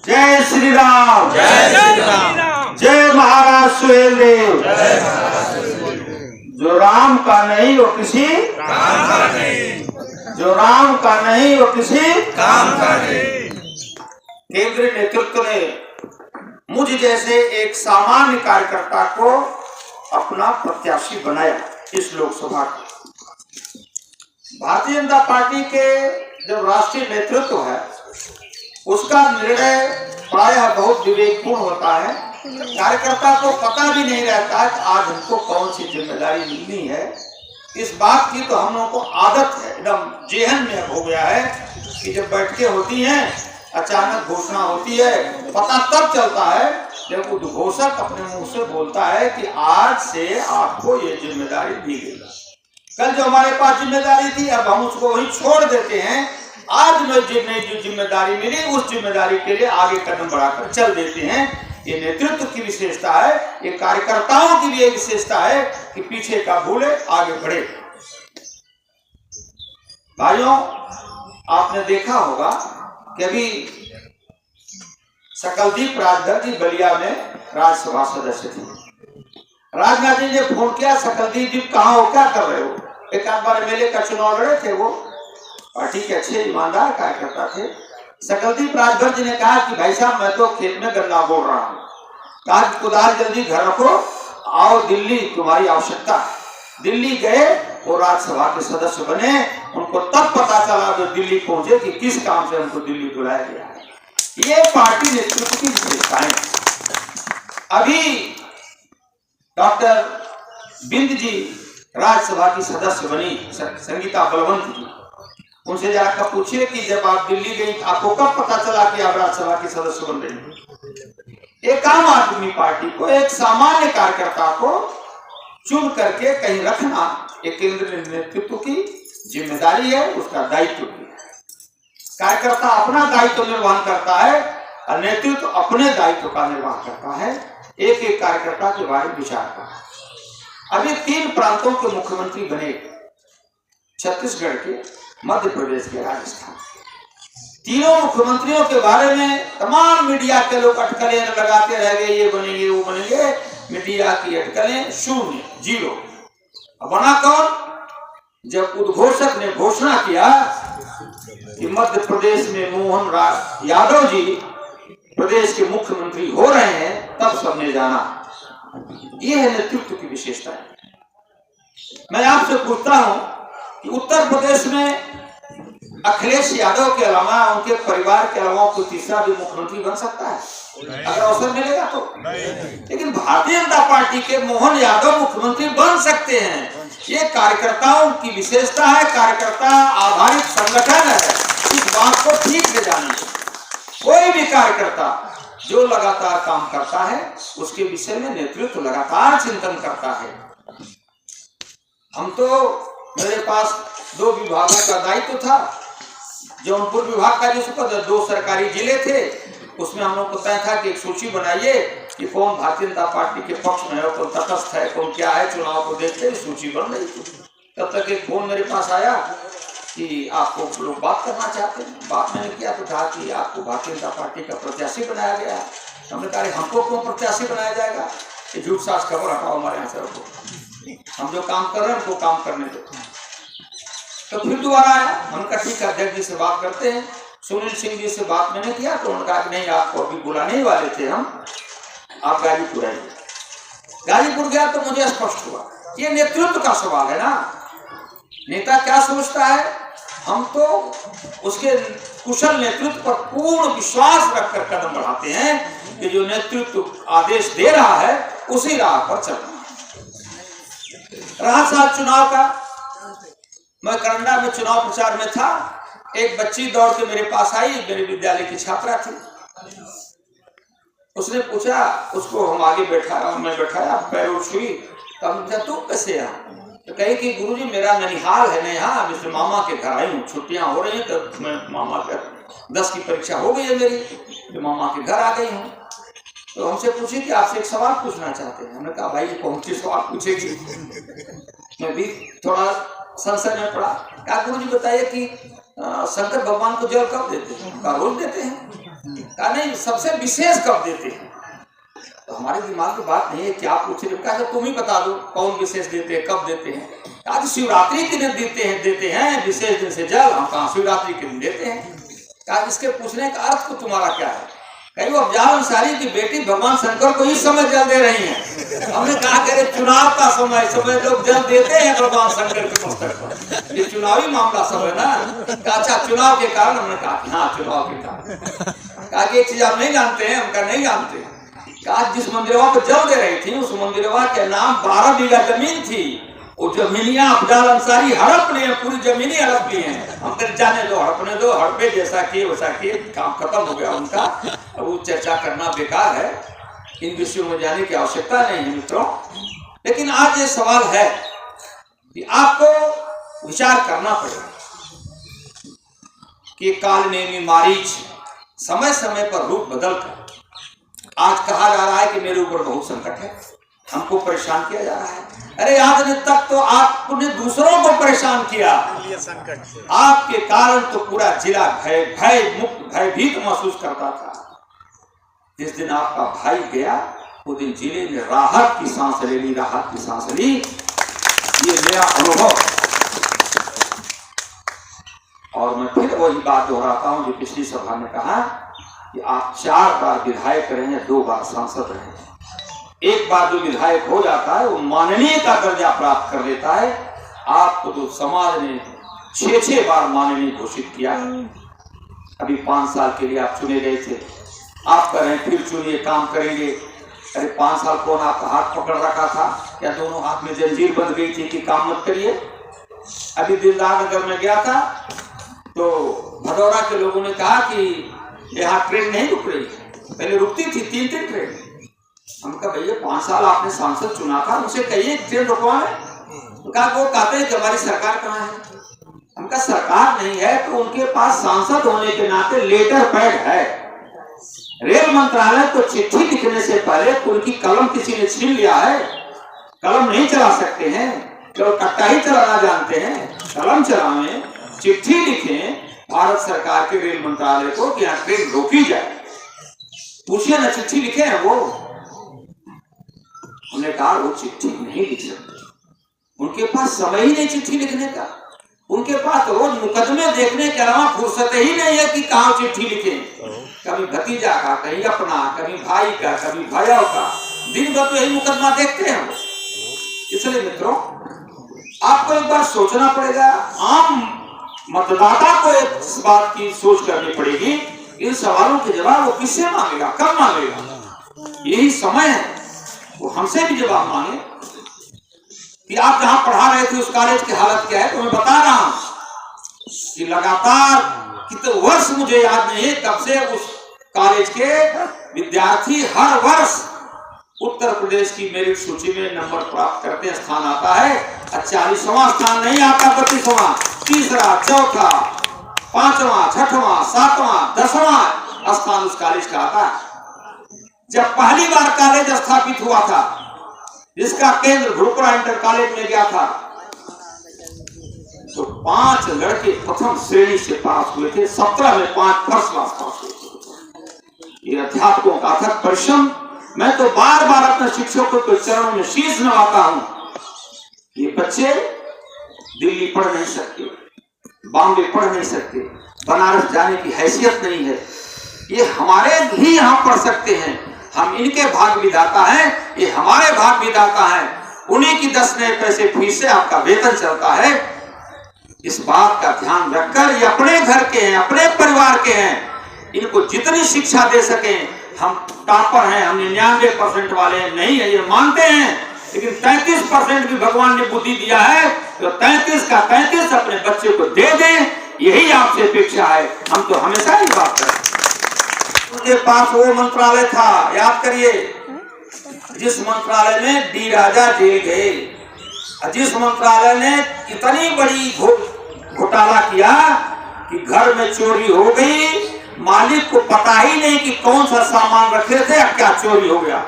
जय श्री राम, जय श्री राम, जय महाराज सुहेल देव। जो राम का नहीं वो किसी काम का नहीं, जो राम का नहीं वो किसी काम का नहीं। केंद्रीय नेतृत्व ने मुझ जैसे एक सामान्य कार्यकर्ता को अपना प्रत्याशी बनाया इस लोकसभा को। भारतीय जनता पार्टी के जो राष्ट्रीय नेतृत्व है उसका निर्णय प्रायः बहुत विवेकपूर्ण होता है। कार्यकर्ता को पता भी नहीं रहता कि आज हमको कौन सी जिम्मेदारी मिलनी है। इस बात की तो हम लोगों को आदत है, एकदम जेहन में हो गया है कि जब बैठकें होती हैं अचानक घोषणा होती है, पता तब चलता है जब उद्घोषक अपने मुंह से बोलता है कि आज से आपको ये जिम्मेदारी दी गई। कल जो हमारे पास जिम्मेदारी थी अब हम उसको वहीं छोड़ देते हैं। आज में जो जिम्मेदारी मिली उस जिम्मेदारी के लिए आगे कदम बढ़ाकर चल देते हैं। ये नेतृत्व की विशेषता है, ये कार्यकर्ताओं की भी एक विशेषता है कि पीछे का भूले आगे बढ़े। भाइयों, आपने देखा होगा कि अभी सकलदीप राजभर जी बलिया में राज्यसभा सदस्य थे। राजनाथ जी ने फोन किया, सकलदीप जी कहाँ हो, क्या कर रहे हो? एक आध बार एमएलए का चुनाव लड़े थे, वो पार्टी के अच्छे ईमानदार कार्यकर्ता थे। सकलदीप राजभर जी ने कहा कि भाई साहब मैं तो खेत में गन्ना बोल रहा हूँ। कहा कि कुदाल जल्दी घर रखो, आओ दिल्ली, तुम्हारी आवश्यकता है। दिल्ली गए, वो राज्यसभा के सदस्य बने। उनको तब पता चला जब दिल्ली पहुंचे कि किस काम से उनको दिल्ली बुलाया गया है। ये पार्टी नेतृत्व की विशेषताएं। अभी डॉक्टर बिंद जी राज्यसभा की सदस्य बनी, संगीता बलवंत जी। उनसे जाकर पूछिए कि जब आप दिल्ली गई आपको कब पता चला कि आप राज्यसभा की सदस्य बन रही? एक आम आदमी पार्टी को, एक सामान्य कार्यकर्ता को चुन करके कहीं रखना एक केंद्रीय नेतृत्व की जिम्मेदारी है, उसका दायित्व भी है। कार्यकर्ता अपना दायित्व निर्वहन करता है और नेतृत्व अपने दायित्व का निर्वहन करता है। एक एक कार्यकर्ता के बारे में विचार करता है। अभी 3 प्रांतों के मुख्यमंत्री बने, छत्तीसगढ़ के, मध्य प्रदेश के, राजस्थान। तीनों मुख्यमंत्रियों के बारे में तमाम मीडिया के लोग अटकलें लगाते रह गए, ये बनेंगे वो बनेंगे। मीडिया की अटकलें शून्य, जीरो। अब बना कौन? जब उद्घोषक ने घोषणा किया कि मध्य प्रदेश में मोहन यादव जी प्रदेश के मुख्यमंत्री हो रहे हैं, तब सबने जाना। यह है नेतृत्व की विशेषता। मैं आपसे पूछता हूं कि उत्तर प्रदेश में अखिलेश यादव के अलावा, उनके परिवार के अलावा कोई तीसरा भी मुख्यमंत्री बन सकता है अगर अवसर मिलेगा तो? लेकिन भारतीय जनता पार्टी के मोहन यादव मुख्यमंत्री बन सकते हैं। ये कार्यकर्ताओं की विशेषता है, कार्यकर्ता आधारित संगठन है। इस बात को ठीक से जानिए। कोई भी कार्यकर्ता जो लगातार काम करता है उसके विषय में नेतृत्व लगातार चिंतन करता है। हम तो, मेरे पास 2 विभागों का दायित्व था। जौनपुर विभाग का जिसको 2 सरकारी जिले थे, उसमें हम लोग को तय था कि एक सूची बनाइए कि कौन भारतीय जनता पार्टी के पक्ष में है, कौन तटस्थ है, कौन क्या है। चुनाव को देखते सूची बन रही थी। तब तक एक फोन मेरे पास आया कि आपको लोग बात करना चाहते हैं। बात मैंने किया तो कहा कि आपको भारतीय जनता पार्टी का प्रत्याशी बनाया गया है। हमने कहा हमको क्यों प्रत्याशी बनाया जाएगा? ये झूठ साज खबर हटाओ हमारे यहाँ से रखो, हम जो काम कर रहे हैं उनको काम करने दो। तो फिर दोबारा आया। हमने कहा ठीक है, अध्यक्ष जी से बात करते हैं। सुनील सिंह जी से बात मैंने किया तो उन्होंने कहा कि नहीं, आपको अभी बुलाने ही वाले थे हम, आप गाजीपुर आइए। गाजीपुर गया तो मुझे स्पष्ट हुआ ये नेतृत्व का सवाल है ना। नेता क्या सोचता है? हम तो उसके कुशल नेतृत्व पर पूर्ण विश्वास रखकर कदम बढ़ाते हैं कि जो नेतृत्व आदेश दे रहा है उसी राह पर चलना। रहा साल चुनाव का, मैं करंडा में चुनाव प्रचार में था। एक बच्ची दौड़ के मेरे पास आई, मेरे विद्यालय की छात्रा थी। उसने पूछा, उसको हम आगे बैठाया, मैं बैठाया, पैरों छुई। तो हमने पूछा तू कैसे यहाँ? तो कही कि गुरुजी मेरा ननिहाल है, मैं यहाँ मिस्टर मामा के घर आई हूँ, छुट्टियां हो रही हैं तो मैं मामा के 10 की परीक्षा हो गई है मेरी, तो मामा के घर आ गई हूँ। तो हमसे पूछी कि आपसे एक सवाल पूछना चाहते हैं। हमने कहा भाई कौन सी सवाल पूछेगी? मैं भी थोड़ा संशय में पड़ा। क्या गुरुजी बताइए कि शंकर भगवान को जल कब देते हैं? रोज देते हैं। कहा नहीं, सबसे विशेष कब देते हैं? तो हमारे दिमाग की बात नहीं है, क्या पूछ रहे? कहा तुम ही बता दो कौन विशेष देते हैं, कब देते हैं? आज शिवरात्रि के दिन देते हैं विशेष दिन से जल। हम कहा शिवरात्रि के दिन देते हैं। कहा इसके पूछने का अर्थ तो तुम्हारा क्या है? कहीं वो अफजाल अंसारी की बेटी भगवान शंकर को इस समय जल दे रही हैं। हमने कहा कि चुनाव का समय लोग जल देते हैं भगवान शंकर के मस्तक पर, ये चुनावी मामला सब है ना। अच्छा चुनाव के कारण? हमने कहा हाँ चुनाव के कारण। कहा एक चीज आप नहीं जानते हैं? हम कहा नहीं जानते। कहा जिस मंदिरवा को जल दे रही थी उस मंदिरवा के नाम 12 बीघा जमीन थी। वो जमीनियां अफजाल अंसारी हड़प लिए, पूरी जमीनी हड़प ली हैं। हम कहते जाने दो, हड़पने दो, हड़पे जैसा किए वैसा किए, काम खत्म हो गया उनका। अब वो चर्चा करना बेकार है, इन विषयों में जाने की आवश्यकता नहीं है मित्रों। लेकिन आज ये सवाल है कि आपको विचार करना पड़ेगा कि कालनेमी मारीच समय समय पर रूप बदलकर आज कहा जा रहा है कि मेरे ऊपर बहुत संकट है, हमको परेशान किया जा रहा है। अरे आज तक तो आपने दूसरों को परेशान किया, संकट से आपके कारण तो पूरा जिला भयभीत महसूस करता था। जिस दिन आपका भाई गया वो दिन जिले ने राहत की सांस ले ली, राहत की सांस ली। ये मेरा अनुभव। और मैं फिर वही बात दोहराता हूं जो पिछली सभा में कहा कि आप 4 बार विधायक रहे हैं, 2 बार सांसद रहे हैं। एक बार जो विधायक हो जाता है वो माननीय का दर्जा प्राप्त कर लेता है। आपको तो समाज ने 6 बार माननीय घोषित किया। अभी 5 साल के लिए आप चुने गए थे, आप कह रहे हैं फिर चुनिए, काम करेंगे। अरे 5 साल कौन आपका हाथ पकड़ रखा था? या दोनों हाथ में जंजीर बंध गई थी कि काम मत करिए? अभी दिलदार नगर में गया था तो भदौरा के लोगों ने कहा कि यहाँ ट्रेन नहीं रुक रही, पहले रुकती थी 3 ट्रेन। हम कहा भैया 5 साल आपने सांसद चुना था, उनसे कहिए ट्रेन रुकवाए। तो कहा वो कहते हैं कि हमारी सरकार कहाँ है? हम कहा सरकार नहीं है तो उनके पास सांसद होने के नाते लेटर पैड है। रेल मंत्रालय को चिट्ठी लिखने से पहले तो उनकी कलम किसी ने छीन लिया है। कलम नहीं चला सकते हैं, केवल कट्टा ही चलाना जानते हैं। कलम चलाएं, चिट्ठी लिखें भारत सरकार के रेल मंत्रालय को कि यहाँ ट्रेन रोकी जाए। पूछिए ना, चिट्ठी लिखे हैं वो? उन्होंने कहा वो चिट्ठी नहीं लिख सकते, उनके पास समय ही नहीं चिट्ठी लिखने का। उनके पास रोज मुकदमे देखने के अलावा फुर्सत ही नहीं है कि कहाँ चिट्ठी लिखे। कभी भतीजा का, कहीं अपना, कभी भाई का, कभी भैया का, दिन भर तो यही मुकदमा देखते हैं। इसलिए मित्रों आपको एक बार सोचना पड़ेगा, आम मतदाता को इस बात की सोच करनी पड़ेगी, इन सवालों के जवाब वो किससे मांगेगा, कब मांगेगा? यही समय है वो हमसे भी जवाब मांगे कि आप जहां पढ़ा रहे थे उस कॉलेज की हालत क्या है। तो मैं बता रहा हूं कि लगातार कितने वर्ष मुझे याद नहीं है कब से उस कॉलेज के विद्यार्थी हर वर्ष उत्तर प्रदेश की मेरिट सूची में नंबर प्राप्त करते हैं, स्थान आता है। 40वां स्थान नहीं आता, 32वां, तीसरा, चौथा, 5वां, 6वां, 7वां, 10वां स्थान उस कॉलेज का आता है। जब पहली बार कॉलेज स्थापित हुआ था, जिसका केंद्र गुरुकुला इंटर कॉलेज में गया था, तो 5 लड़के प्रथम श्रेणी से पास हुए थे, 17 में 5 फर्स्ट क्लास पास हुए थे। ये अध्यापकों का अथक परिश्रम। मैं तो बार बार अपने शिक्षकों के चरणों में शीश नवाता हूं। ये बच्चे दिल्ली पढ़ नहीं सकते, बॉम्बे पढ़ नहीं सकते, बनारस जाने की हैसियत नहीं है, ये हमारे ही यहाँ पढ़ सकते हैं। हम इनके भाग विधाता हैं, ये हमारे भाग विधाता हैं। उन्हीं की 10 नए पैसे फीस से आपका वेतन चलता है। इस बात का ध्यान रखकर, ये अपने घर के हैं, अपने परिवार के हैं, इनको जितनी शिक्षा दे सकें। हम टॉपर हैं, हम 99% वाले नहीं है ये मानते हैं, लेकिन 33% भी भगवान ने बुद्धि दिया है, तो 33 का 33 अपने बच्चे को दे दें, यही आपसे अपेक्षा है। हम तो हमेशा ही बात करें। उनके पास वो मंत्रालय था, याद करिए, जिस मंत्रालय में डी राजा जेल गए, जिस मंत्रालय ने इतनी बड़ी घोटाला किया कि घर में चोरी हो गई, मालिक को पता ही नहीं कि कौन सा सामान रखे थे, अब क्या चोरी हो गया।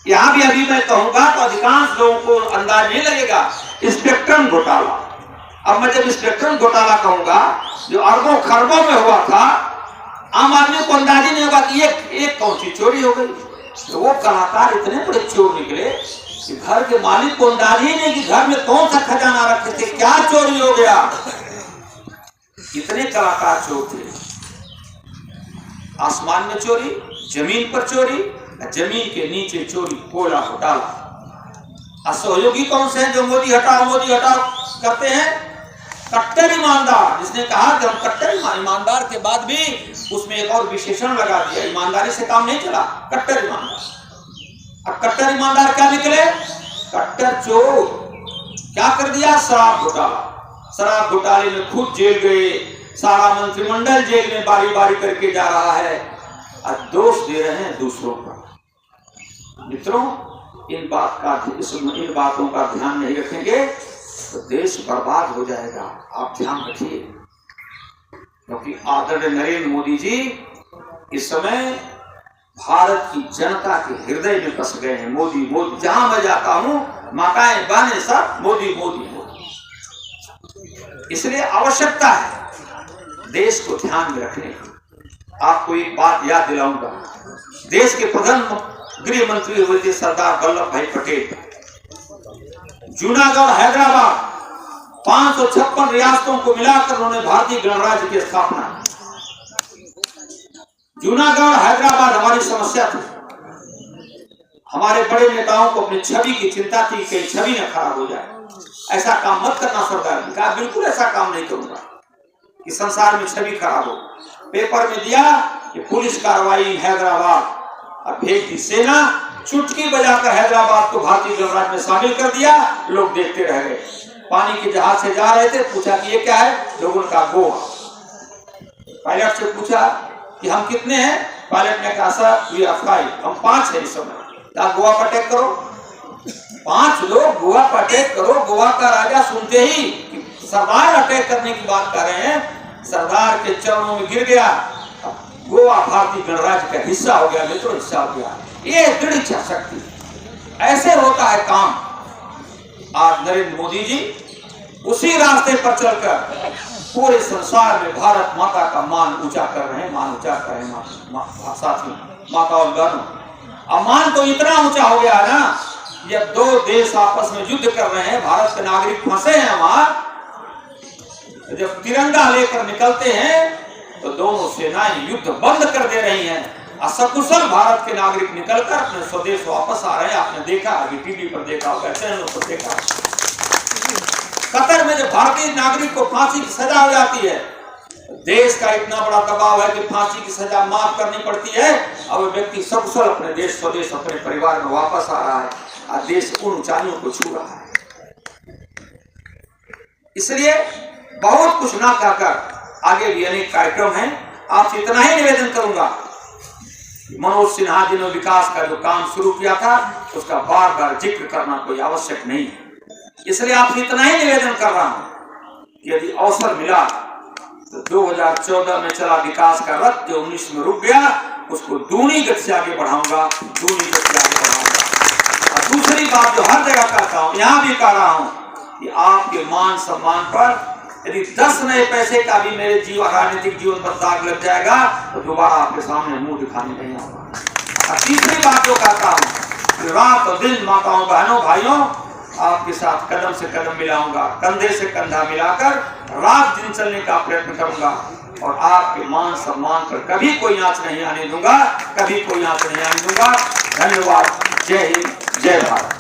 यहां भी अभी मैं कहूंगा तो अधिकांश लोगों को अंदाज नहीं लगेगा, स्पेक्ट्रम घोटाला। अब मैं जब स्पेक्ट्रम घोटाला कहूंगा, जो अरबों खरबों में हुआ था, आम आदमी को अंदाजा नहीं होगा कि एक कौन सी चोरी हो गई। तो वो कलाकार इतने बड़े चोर निकले कि घर के मालिक को अंदाजा ही नहीं कि घर में कौन सा खजाना रखे थे, क्या चोरी हो गया। इतने कलाकार चोर थे। आसमान में चोरी, जमीन पर चोरी, जमीन के नीचे चोरी, कोयला घोटाला। असहयोगी कौन से हैं जो मोदी हटाओ करते हैं? कट्टर ईमानदार, जिसने कहा कि हम कट्टर ईमानदार के बाद भी उसमें एक और विशेषण लगा दिया, ईमानदारी से काम नहीं चला, कट्टर ईमानदार। अब कट्टर ईमानदार क्या निकले? कट्टर चोर। क्या कर दिया? शराब घोटाला। शराब घोटाले में खुद जेल गए, सारा मंत्रिमंडल जेल में बारी बारी करके जा रहा है और दोष दे रहे हैं दूसरों पर। मित्रों, इन बातों का ध्यान नहीं रखेंगे तो देश बर्बाद हो जाएगा। आप ध्यान रखिए, क्योंकि आदरणीय नरेंद्र मोदी जी इस समय भारत की जनता के हृदय में बस गए हैं। मोदी मोदी, जहां मैं जाता हूं माताएं बहनें सब मोदी मोदी मोदी। इसलिए आवश्यकता है देश को ध्यान में रखने की। आपको एक बात याद दिलाऊंगा, देश के प्रधान गृह मंत्री हुए थे सरदार वल्लभ भाई पटेल। जूनागढ़ हैदराबाद 556 रियासतों को मिलाकर उन्होंने भारतीय गणराज्य की स्थापना की। जूनागढ़ हैदराबाद हमारी समस्या थी। हमारे बड़े नेताओं को अपनी छवि की चिंता थी कि छवि न खराब हो जाए। ऐसा काम मत करना। सरकार ने कहा बिल्कुल ऐसा काम नहीं करूंगा कि संसार में छवि खराब हो। पेपर में दिया कि पुलिस कार्रवाई हैदराबाद, और भेज दी सेना, चुटकी बजाकर हैदराबाद को भारतीय गणराज्य में शामिल कर दिया। लोग देखते रह गए। पानी के जहाज से जा रहे थे, पूछा कि ये क्या है? लोगों ने कहा गोवा। पायलट से पूछा कि हम कितने हैं? पायलट ने कहा सर वी आर 5, हम 5 है इस समय। आप गोवा पर अटैक करो। 5 लोग गोवा पर अटैक करो। गोवा का राजा सुनते ही सरदार अटैक करने की बात कर रहे हैं, सरदार के चरणों में गिर गया। गोवा भारतीय गणराज्य का हिस्सा हो गया। मित्रों, हिस्सा हो गया। ये दृढ़ इच्छा शक्ति, ऐसे होता है काम। आज नरेंद्र मोदी जी उसी रास्ते पर चलकर पूरे संसार में भारत माता का मान ऊंचा कर रहे हैं। मान ऊंचा कर रहे हैं साथियों, माता और बहनों। अब मान तो इतना ऊंचा हो गया है ना, जब 2 देश आपस में युद्ध कर रहे हैं, भारत के नागरिक फंसे हैं वहां, जब तिरंगा लेकर निकलते हैं तो दोनों सेनाएं युद्ध बंद कर दे रही हैं। सकुशल भारत के नागरिक निकलकर अपने स्वदेश वापस आ रहे हैं। आपने देखा, अभी टीवी पर देखा होगा, चैनलों पर देखा। कतर में जब भारतीय नागरिक को फांसी की सजा हो जाती है, देश का इतना बड़ा दबाव है कि फांसी की सजा माफ करनी पड़ती है। अब वो व्यक्ति सकुशल अपने देश, स्वदेश, अपने परिवार में वापस आ रहा है और देश उन ऊंचाइयों को छू रहा है। इसलिए बहुत कुछ ना कहकर आगे भी अनेक कार्यक्रम हैं। आपसे इतना ही निवेदन करूंगा, मनोज सिन्हा जी ने विकास का जो काम शुरू किया था उसका बार बार जिक्र करना कोई आवश्यक नहीं है। इसलिए आपसे इतना ही निवेदन कर रहा हूं कि यदि अवसर मिला तो 2014 में चला विकास का रथ जो 19 में रुक गया, उसको दूनी गति से आगे बढ़ाऊंगा, दूनी गति से आगे बढ़ाऊंगा। और दूसरी बात जो हर जगह करता हूं, यहां भी कह रहा हूं कि आपके मान सम्मान पर यदि 10 नए पैसे का भी मेरे राजनीतिक जीवन पर दाग लग जाएगा तो दोबारा आपके सामने मुंह दिखाने नहीं आऊंगा। और तीसरी बात जो कहता हूं कि रात और दिन माताओं बहनों भाइयों आपके साथ कदम से कदम मिलाऊंगा, कंधे से कंधा मिलाकर रात दिन चलने का प्रयत्न करूंगा और आपके मान सम्मान पर कभी कोई आंच नहीं आने दूंगा, कभी कोई आंच नहीं आने दूंगा। धन्यवाद। जय हिंद, जय भारत।